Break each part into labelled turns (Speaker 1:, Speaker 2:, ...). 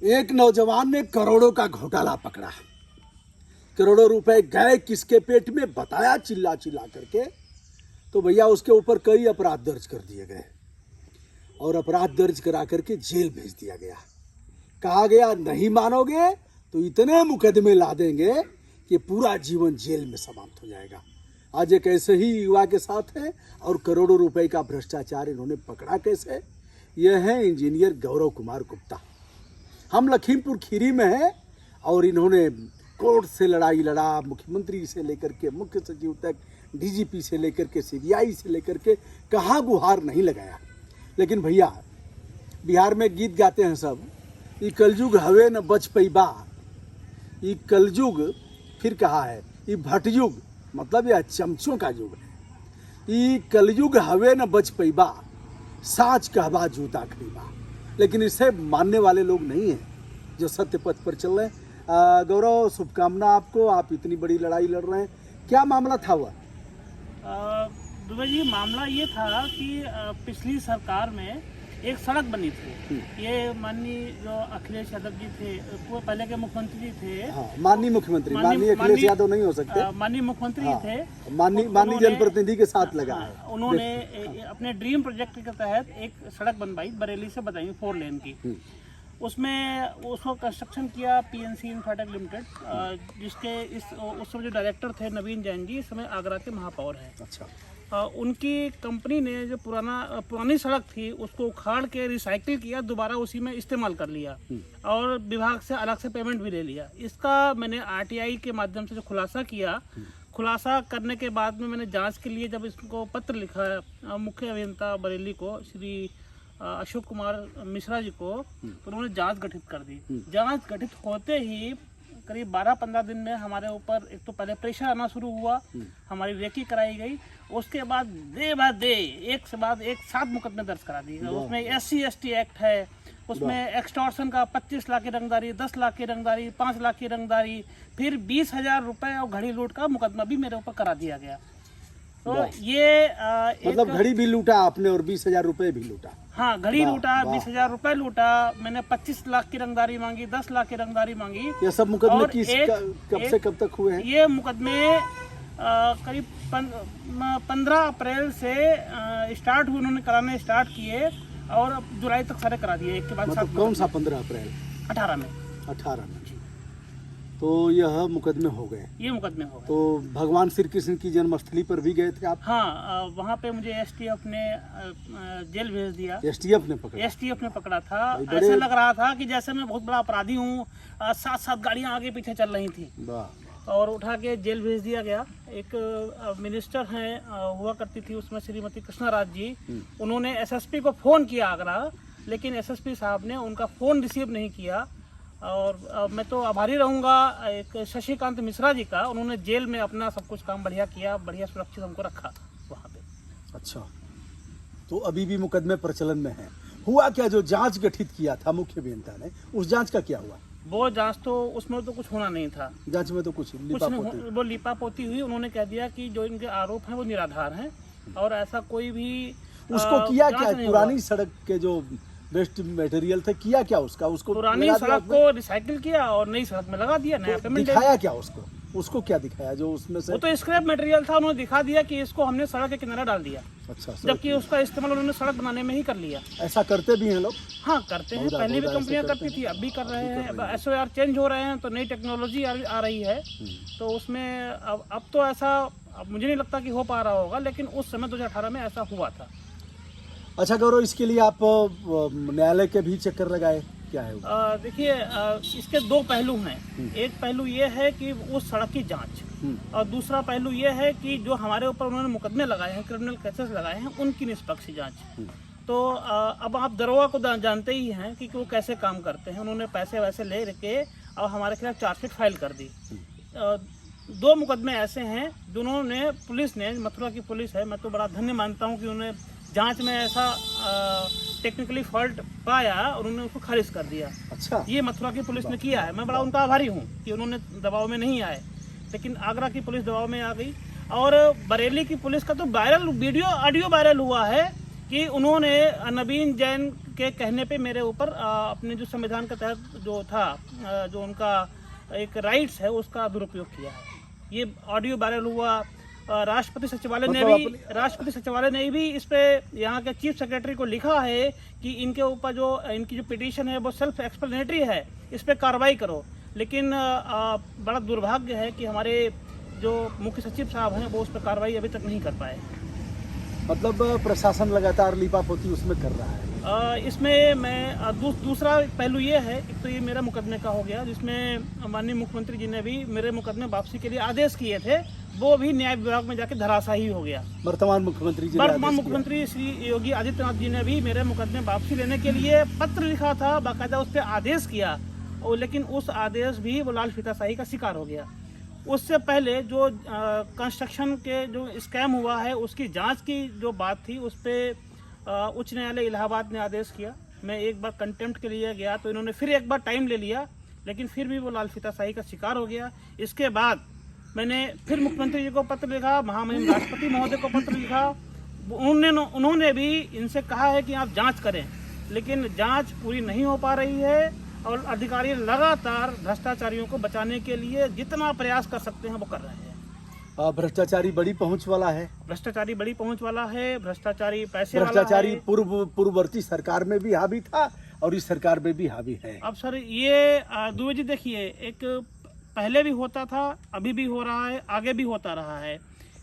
Speaker 1: एक नौजवान ने करोड़ों का घोटाला पकड़ा। करोड़ों रुपए गए किसके पेट में बताया चिल्ला चिल्ला करके। तो भैया उसके ऊपर कई अपराध दर्ज कर दिए गए और अपराध दर्ज करा करके जेल भेज दिया गया। कहा गया नहीं मानोगे तो इतने मुकदमे ला देंगे कि पूरा जीवन जेल में समाप्त हो जाएगा। आज एक ऐसे ही युवा के साथ है और करोड़ों रुपए का भ्रष्टाचार इन्होंने पकड़ा कैसे। यह है इंजीनियर गौरव कुमार गुप्ता। हम लखीमपुर खीरी में हैं और इन्होंने कोर्ट से लड़ाई लड़ा, मुख्यमंत्री से लेकर के मुख्य सचिव तक, डीजीपी से लेकर के सीबीआई से लेकर के कहाँ गुहार नहीं लगाया। लेकिन भैया बिहार में गीत गाते हैं सब, ये कलयुग हवे न बच पैबा। ये कलयुग फिर कहा है, ये भटयुग मतलब यह चमचों का युग है। ये कलयुग हवे न बच पैबा, साच कहबा जूता खरीबा। लेकिन इसे मानने वाले लोग नहीं हैं जो सत्य पथ पर चल रहे हैं। गौरव, शुभकामना आपको, आप इतनी बड़ी लड़ाई लड़ रहे हैं। क्या मामला था वह?
Speaker 2: दुबे जी, मामला ये था कि पिछली सरकार में एक सड़क बनी थी। ये माननीय जो अखिलेश यादव जी थे, वो पहले के मुख्यमंत्री थे।
Speaker 1: हाँ, माननीय मुख्यमंत्री, माननीय अखिलेश यादव नहीं हो सकते,
Speaker 2: माननीय मुख्यमंत्री थे।
Speaker 1: माननीय जनप्रतिनिधि के साथ लगा है।
Speaker 2: उन्होंने अपने ड्रीम प्रोजेक्ट के तहत एक सड़क बनवाई बरेली से बदायूं 4 लेन की। उसमें उसको कंस्ट्रक्शन किया पीएनसी इंफ्राटेक लिमिटेड, जिसके उस समय जो डायरेक्टर थे नवीन जैन जी, इस समय आगरा के महापौर हैं।
Speaker 1: अच्छा।
Speaker 2: उनकी कंपनी ने जो पुरानी सड़क थी उसको उखाड़ के रिसाइकिल किया, दोबारा उसी में इस्तेमाल कर लिया और विभाग से अलग से पेमेंट भी ले लिया। इसका मैंने आरटीआई के माध्यम से जो खुलासा किया, खुलासा करने के बाद में मैंने जांच के लिए जब इसको पत्र लिखा मुख्य अभियंता बरेली को, श्री अशोक कुमार मिश्रा जी को, तो उन्होंने जांच गठित कर दी। जांच गठित होते ही करीब 12-15 दिन में हमारे ऊपर एक तो पहले प्रेशर आना शुरू हुआ, हमारी रेकी कराई गई। उसके बाद डे बाय डे एक से बाद एक 7 मुकदमे दर्ज करा दिए। उसमें SC/ST एक्ट है, उसमें एक्सटॉर्शन का 25 लाख की रंगदारी, 10 लाख की रंगदारी, 5 लाख की रंगदारी, फिर 20,000 रुपए और घड़ी लूट का मुकदमा भी मेरे ऊपर करा दिया गया। तो ये
Speaker 1: मतलब घड़ी भी लूटा आपने और 20,000 रुपए भी लूटा?
Speaker 2: हाँ, घड़ी लूटा, 20,000 रुपए लूटा, मैंने 25 लाख की रंगदारी मांगी, 10 लाख की रंगदारी मांगी।
Speaker 1: ये सब मुकदमे कब से कब तक हुए हैं?
Speaker 2: ये मुकदमे करीब 15 अप्रैल से स्टार्ट हुए, उन्होंने कराने स्टार्ट किए और अब जुलाई तक सारे करा दिए एक के बाद।
Speaker 1: मतलब कौन सा 15 अप्रैल?
Speaker 2: 18 में।
Speaker 1: 18 में। तो यह मुकदमे हो गए?
Speaker 2: ये मुकदमे हो गए।
Speaker 1: तो भगवान श्री कृष्ण की जन्मस्थली पर भी गए थे आप?
Speaker 2: हाँ, वहाँ पे मुझे STF ने जेल भेज दिया।
Speaker 1: STF ने पकड़ा?
Speaker 2: STF ने पकड़ा था। ऐसा लग रहा था कि जैसे मैं बहुत बड़ा अपराधी हूँ। 7-7 गाड़ियाँ आगे पीछे चल रही थी और उठा के जेल भेज दिया गया। एक मिनिस्टर हैं हुआ करती थी उसमें, श्रीमती कृष्णा राज जी, उन्होंने SSP को फ़ोन किया आगरा, लेकिन SSP साहब ने उनका फ़ोन रिसीव नहीं किया। और मैं तो आभारी रहूँगा एक शशिकांत मिश्रा जी का, उन्होंने जेल में अपना सब कुछ काम बढ़िया किया, बढ़िया सुरक्षित हमको रखा वहाँ पे।
Speaker 1: अच्छा, तो अभी भी मुकदमे प्रचलन में है। हुआ क्या, जो जांच गठित किया था मुख्य अभियंता ने, उस जांच का क्या हुआ?
Speaker 2: वो जांच तो उसमें तो कुछ होना नहीं था।
Speaker 1: जांच में तो कुछ
Speaker 2: वो लिपापोती हुई। उन्होंने कह दिया कि जो इनके आरोप हैं वो निराधार हैं और ऐसा कोई भी
Speaker 1: उसको किया क्या? पुरानी सड़क के जो वेस्ट मटेरियल थे, किया क्या उसको
Speaker 2: पुरानी सड़क को रिसाइकिल किया और नई सड़क में लगा दिया, नया पेमेंट
Speaker 1: दिखाया क्या उसको क्या दिखाया जो उसमें से?
Speaker 2: वो तो स्क्रैप मटेरियल था, उन्होंने दिखा दिया कि इसको हमने सड़क के किनारे डाल दिया।
Speaker 1: अच्छा,
Speaker 2: जबकि उसका इस्तेमाल उन्होंने सड़क बनाने में ही कर लिया।
Speaker 1: ऐसा करते भी हैं लोग?
Speaker 2: हाँ, करते हैं। पहले भी कंपनियां करती थी, अब भी कर रहे हैं। SOR चेंज हो रहे हैं तो नई टेक्नोलॉजी आ रही है, तो उसमें अब तो ऐसा मुझे नहीं लगता कि हो पा रहा होगा, लेकिन उस समय 2018 में ऐसा हुआ था।
Speaker 1: अच्छा गौरव, इसके लिए आप न्यायालय के भी चक्कर लगाए, क्या है?
Speaker 2: देखिए, इसके 2 पहलू हैं। एक पहलू ये है कि उस सड़क की जांच, और दूसरा पहलू ये है कि जो हमारे ऊपर उन्होंने मुकदमे लगाए हैं, क्रिमिनल केसेस लगाए हैं, उनकी निष्पक्ष जांच। तो अब आप दरोगा को जानते ही हैं कि वो कैसे काम करते हैं। उन्होंने पैसे वैसे ले के और हमारे खिलाफ चार्जशीट फाइल कर दी। 2 मुकदमे ऐसे हैं जिन्होंने पुलिस ने, मथुरा की पुलिस है, मैं तो बड़ा धन्य मानता हूँ कि उन्होंने जांच में ऐसा टेक्निकली फॉल्ट पाया और उन्होंने उसको खारिज कर दिया। अच्छा, ये मथुरा की पुलिस ने किया है। मैं बड़ा उनका आभारी हूँ कि उन्होंने दबाव में नहीं आए, लेकिन आगरा की पुलिस दबाव में आ गई। और बरेली की पुलिस का तो वायरल वीडियो ऑडियो वायरल हुआ है कि उन्होंने नवीन जैन के कहने पे मेरे ऊपर अपने जो संविधान के तहत जो था जो उनका एक राइट्स है उसका दुरुपयोग किया है। ये ऑडियो वायरल हुआ। राष्ट्रपति सचिवालय ने भी इस पे यहाँ के चीफ सेक्रेटरी को लिखा है कि इनके ऊपर जो इनकी जो पिटीशन है वो सेल्फ एक्सप्लेनेटरी है, इस पे कार्रवाई करो। लेकिन बड़ा दुर्भाग्य है कि हमारे जो मुख्य सचिव साहब हैं वो उस पर कार्रवाई अभी तक नहीं कर पाए।
Speaker 1: मतलब प्रशासन लगातार लीपापोती उसमें कर रहा है।
Speaker 2: इसमें मैं दूसरा पहलू ये है, एक तो ये मेरा मुकदमे का हो गया जिसमें माननीय मुख्यमंत्री जी ने भी मेरे मुकदमे वापसी के लिए आदेश किए थे, वो भी न्याय विभाग में जाके धराशायी हो गया।
Speaker 1: वर्तमान मुख्यमंत्री
Speaker 2: श्री योगी आदित्यनाथ जी ने भी मेरे मुकदमे वापसी लेने के लिए पत्र लिखा था, बाकायदा उस पर आदेश किया, और लेकिन उस आदेश भी वो लाल फीताशाही का शिकार हो गया। उससे पहले जो कंस्ट्रक्शन के जो स्कैम हुआ है उसकी जांच की जो बात थी उस पर उच्च न्यायालय इलाहाबाद ने आदेश किया। मैं एक बार कंटेम्प्ट के लिए गया तो इन्होंने फिर एक बार टाइम ले लिया, लेकिन फिर भी वो लाल फीताशाही का शिकार हो गया। इसके बाद मैंने फिर मुख्यमंत्री जी को पत्र लिखा, महामहिम राष्ट्रपति महोदय को पत्र लिखा। उन्होंने भी इनसे कहा है कि आप जांच करें, लेकिन जांच पूरी नहीं हो पा रही है और अधिकारी लगातार भ्रष्टाचारियों को बचाने के लिए जितना प्रयास कर सकते हैं वो कर रहे हैं।
Speaker 1: भ्रष्टाचारी बड़ी पहुंच वाला है।
Speaker 2: भ्रष्टाचारी बड़ी पहुंच वाला है, भ्रष्टाचारी पैसे
Speaker 1: भ्रष्टाचारी पूर्ववर्ती सरकार में भी हावी था और इस सरकार में भी हावी है।
Speaker 2: अब सर ये दुबे जी देखिए, एक पहले भी होता था, अभी भी हो रहा है, आगे भी होता रहा है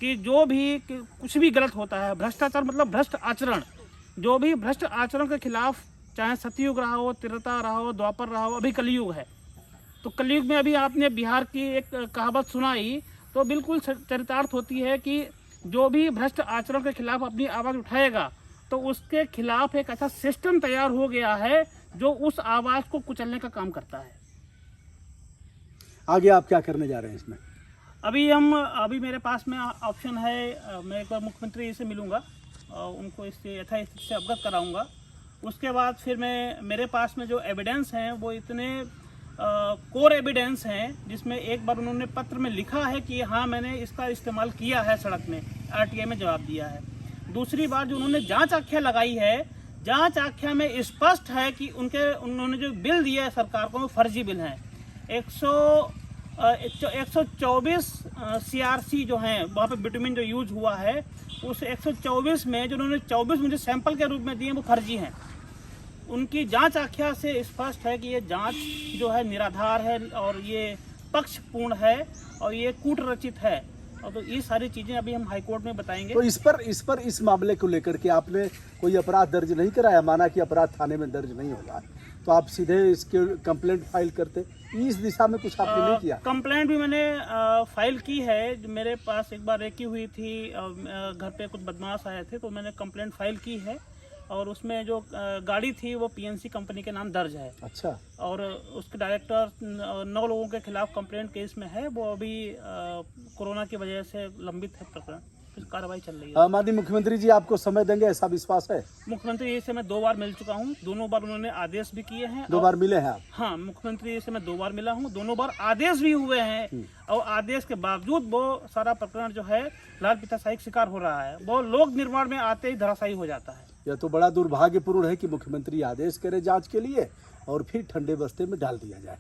Speaker 2: कि जो भी कुछ भी गलत होता है, भ्रष्टाचार मतलब भ्रष्ट आचरण, जो भी भ्रष्ट आचरण के खिलाफ, चाहे सतयुग रहा हो, त्रेता रहा हो, द्वापर रहा हो, अभी कलयुग है। तो कलयुग में अभी आपने बिहार की एक कहावत सुनाई तो बिल्कुल चरितार्थ होती है कि जो भी भ्रष्ट आचरण के खिलाफ अपनी आवाज़ उठाएगा तो उसके खिलाफ एक ऐसा सिस्टम तैयार हो गया है जो उस आवाज़ को कुचलने का काम करता है।
Speaker 1: आगे आप क्या करने जा रहे हैं इसमें?
Speaker 2: अभी मेरे पास में ऑप्शन है, मैं एक बार मुख्यमंत्री जी से मिलूंगा और उनको इससे यथास्थिति से अवगत कराऊंगा। उसके बाद फिर मेरे पास में जो एविडेंस हैं वो इतने कोर एविडेंस हैं, जिसमें एक बार उन्होंने पत्र में लिखा है कि हाँ मैंने इसका इस्तेमाल किया है सड़क में, आरटीआई में जवाब दिया है। दूसरी बार जो उन्होंने जांच आख्या लगाई है, जांच आख्या में स्पष्ट है कि उन्होंने जो बिल दिया है सरकार को वो फर्जी बिल हैं। 124 CRC जो हैं वहाँ पे बिटुमिन जो यूज हुआ है, उस 124 में जो उन्होंने 24 मुझे सैंपल के रूप में दिए वो फर्जी हैं। उनकी जांच आख्या से स्पष्ट है कि ये जांच जो है निराधार है और ये पक्षपूर्ण है और ये कूट रचित है। और तो ये सारी चीज़ें अभी हम हाईकोर्ट में बताएंगे।
Speaker 1: तो इस मामले को लेकर के आपने कोई अपराध दर्ज नहीं कराया? माना कि अपराध थाने में दर्ज नहीं होगा तो आप सीधे इसके कंप्लेंट फाइल करते, इस दिशा में कुछ आपने नहीं किया?
Speaker 2: कंप्लेंट भी मैंने फाइल की है। मेरे पास एक बार रेकी हुई थी, घर पे कुछ बदमाश आए थे तो मैंने कंप्लेंट फाइल की है और उसमें जो गाड़ी थी वो PNC कंपनी के नाम दर्ज है।
Speaker 1: अच्छा। और
Speaker 2: उसके डायरेक्टर 9 लोगों के खिलाफ कंप्लेंट केस में है, वो अभी कोरोना की वजह से लंबित है प्रकरण, फिर कार्रवाई चल रही है।
Speaker 1: माननीय मुख्यमंत्री जी आपको समय देंगे, ऐसा विश्वास है?
Speaker 2: मुख्यमंत्री जी से मैं 2 बार मिल चुका हूँ, दोनों बार उन्होंने आदेश भी किए हैं।
Speaker 1: 2 बार मिले हैं आप?
Speaker 2: हाँ, मुख्यमंत्री जी से मैं 2 बार मिला हूँ, दोनों बार आदेश भी हुए हैं और आदेश के बावजूद वो सारा प्रकरण जो है लाल फीताशाही का शिकार हो रहा है, वो लोक निर्माण में आते ही धराशायी हो जाता है।
Speaker 1: यह तो बड़ा दुर्भाग्यपूर्ण है कि मुख्यमंत्री आदेश करे जांच के लिए और फिर ठंडे बस्ते में डाल दिया जाए।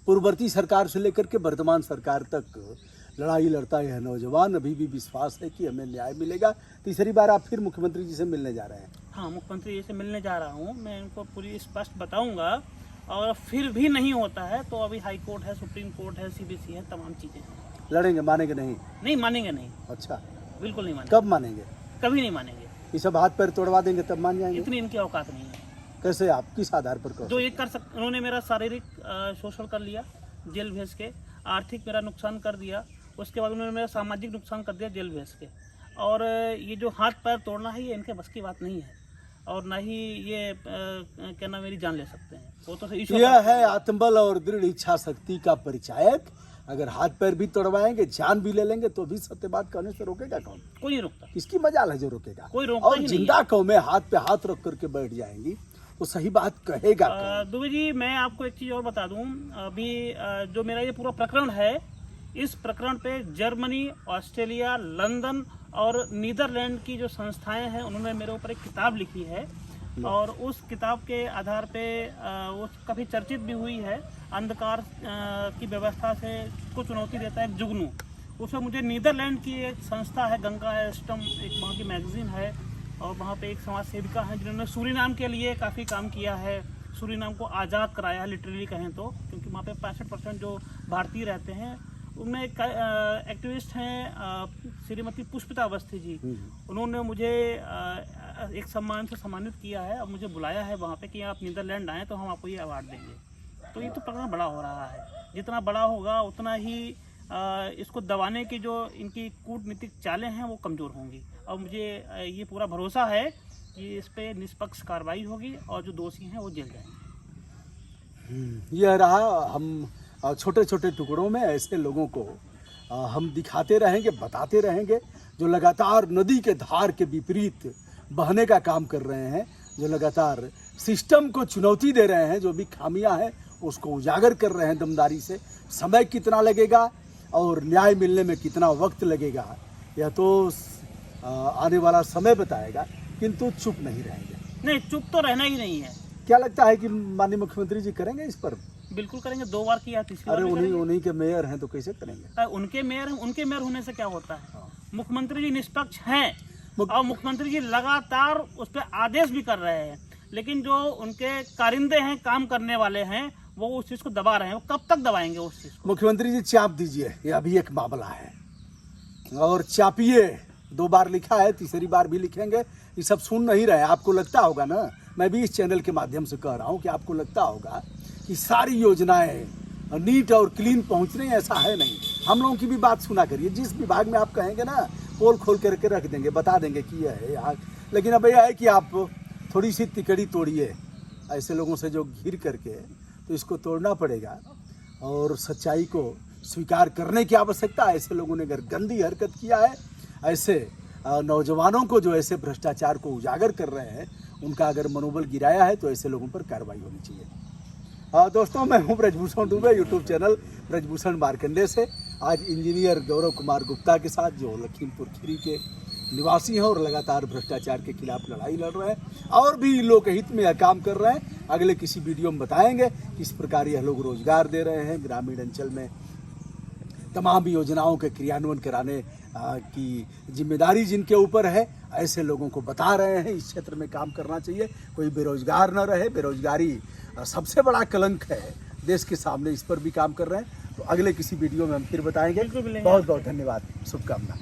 Speaker 1: पूर्ववर्ती सरकार से लेकर के वर्तमान सरकार तक लड़ाई लड़ता यह नौजवान अभी भी विश्वास है कि हमें न्याय मिलेगा। तीसरी बार आप फिर मुख्यमंत्री जी से मिलने जा रहे हैं?
Speaker 2: हाँ, मुख्यमंत्री जी से मिलने जा रहा हूँ, मैं इनको पूरी स्पष्ट बताऊंगा और फिर भी नहीं होता है तो अभी हाई कोर्ट है, सुप्रीम कोर्ट है, CBC है, तमाम चीज़ें हैं।
Speaker 1: लड़ेंगे, मानेंगे नहीं?
Speaker 2: नहीं मानेंगे, नहीं।
Speaker 1: अच्छा,
Speaker 2: बिल्कुल नहीं मानेंगे।
Speaker 1: कब मानेंगे?
Speaker 2: कभी नहीं मानेंगे।
Speaker 1: ये सब हाथ पैर तोड़वा देंगे तब मान जाएंगे?
Speaker 2: इतनी इनकी औकात नहीं है।
Speaker 1: कैसे, आप किस आधार पर करो?
Speaker 2: जो ये कर सकते, उन्होंने मेरा शारीरिक शोषण कर लिया, जेल भेज के, आर्थिक मेरा नुकसान कर दिया, उसके बाद उन्होंने मेरा सामाजिक नुकसान कर दिया जेल भेज के, और ये जो हाथ पैर तोड़ना है ये इनके बस की बात नहीं है और ना ही ये क्या नाम मेरी जान ले सकते हैं। वो तो
Speaker 1: यह है आत्मबल और दृढ़ इच्छा शक्ति का परिचायक। अगर हाथ पैर भी तोड़वाएंगे, जान भी ले लेंगे तो भी सत्यवाद कहने से रोकेगा कौन?
Speaker 2: कोई नहीं रोकता।
Speaker 1: किसकी मजाल है जो रोकेगा?
Speaker 2: कोई रोकता
Speaker 1: और
Speaker 2: ही
Speaker 1: जिंदा कौमें हाथ पे हाथ रख करके बैठ जाएंगी तो सही बात कहेगा कौन?
Speaker 2: दुबे जी, मैं आपको एक चीज़ और बता दूं, अभी जो मेरा ये पूरा प्रकरण है, इस प्रकरण पे जर्मनी, ऑस्ट्रेलिया, लंदन और नीदरलैंड की जो संस्थाएं हैं उन्होंने मेरे ऊपर एक किताब लिखी है और उस किताब के आधार पे वो काफ़ी चर्चित भी हुई है। अंधकार की व्यवस्था से को चुनौती देता है जुगनू। उसमें मुझे नीदरलैंड की एक संस्था है, गंगा एस्टम, एक वहाँ की मैगजीन है, और वहाँ पे एक समाज सेविका है जिन्होंने सूरीनाम के लिए काफ़ी काम किया है। सूरीनाम को आज़ाद कराया है, लिटरली कहें तो, क्योंकि वहाँ पे 65% जो भारतीय रहते हैं। उनमें एक एक्टिविस्ट हैं श्रीमती पुष्पिता अवस्थी जी, उन्होंने मुझे एक सम्मान से सम्मानित किया है। अब मुझे बुलाया है वहाँ पे कि आप नीदरलैंड आएँ तो हम आपको ये अवार्ड देंगे। तो ये तो प्रकरण बड़ा हो रहा है, जितना बड़ा होगा उतना ही इसको दबाने की जो इनकी कूटनीतिक चालें हैं वो कमज़ोर होंगी। और मुझे ये पूरा भरोसा है कि इस पे निष्पक्ष कार्रवाई होगी और जो दोषी हैं वो जेल जाएंगे।
Speaker 1: यह रहा, हम छोटे छोटे टुकड़ों में ऐसे लोगों को हम दिखाते रहेंगे, बताते रहेंगे, जो लगातार नदी के धार के विपरीत बहने का काम कर रहे हैं, जो लगातार सिस्टम को चुनौती दे रहे हैं, जो भी खामियां हैं उसको उजागर कर रहे हैं दमदारी से। समय कितना लगेगा और न्याय मिलने में कितना वक्त लगेगा यह तो आने वाला समय बताएगा, किंतु चुप नहीं रहेंगे।
Speaker 2: नहीं, चुप तो रहना ही नहीं है।
Speaker 1: क्या लगता है कि माननीय मुख्यमंत्री जी करेंगे इस पर?
Speaker 2: बिल्कुल करेंगे, 2 बार किया, तीसरी बार
Speaker 1: अरे
Speaker 2: भी करेंगे।
Speaker 1: उन्हीं के मेयर हैं तो कैसे करेंगे?
Speaker 2: उनके मेयर होने से क्या होता है? मुख्यमंत्री जी निष्पक्ष हैं और मुख्यमंत्री जी लगातार उस पर आदेश भी कर रहे हैं, लेकिन जो उनके कारिंदे हैं, काम करने वाले हैं, वो उस चीज़ को दबा रहे हैं। वो कब तक दबाएंगे उस चीज़ को?
Speaker 1: मुख्यमंत्री जी चाप दीजिए, ये अभी एक मामला है, और चापिए। 2 बार लिखा है, तीसरी बार भी लिखेंगे। ये सब सुन नहीं रहे, आपको लगता होगा ना, मैं भी इस चैनल के माध्यम से कह रहा हूँ कि आपको लगता होगा कि सारी योजनाएं नीट और क्लीन पहुँच रही हैं। ऐसा है नहीं। हम लोगों की भी बात सुना करिए। जिस विभाग में आप कहेंगे ना, पोल खोल करके रख देंगे, बता देंगे कि यह है यहाँ। लेकिन अब यह है कि आप थोड़ी सी तिकड़ी तोड़िए ऐसे लोगों से जो घिर करके, तो इसको तोड़ना पड़ेगा और सच्चाई को स्वीकार करने की आवश्यकता है। ऐसे लोगों ने अगर गंदी हरकत किया है, ऐसे नौजवानों को जो ऐसे भ्रष्टाचार को उजागर कर रहे हैं, उनका अगर मनोबल गिराया है तो ऐसे लोगों पर कार्रवाई होनी चाहिए। दोस्तों, मैं हूं ब्रजभूषण दुबे, यूट्यूब चैनल ब्रजभूषण मार्कंडे से। आज इंजीनियर गौरव कुमार गुप्ता के साथ, जो लखीमपुर खीरी के निवासी हैं और लगातार भ्रष्टाचार के खिलाफ लड़ाई लड़ रहे हैं, और भी लोकहित में यह काम कर रहे हैं। अगले किसी वीडियो में बताएंगे किस प्रकार यह लोग रोजगार दे रहे हैं, ग्रामीण अंचल में तमाम योजनाओं के क्रियान्वयन कराने की जिम्मेदारी जिनके ऊपर है, ऐसे लोगों को बता रहे हैं इस क्षेत्र में काम करना चाहिए, कोई बेरोजगार न रहे। बेरोजगारी सबसे बड़ा कलंक है देश के सामने, इस पर भी काम कर रहे हैं। तो अगले किसी वीडियो में हम फिर बताएंगे। बहुत बहुत धन्यवाद, शुभकामना।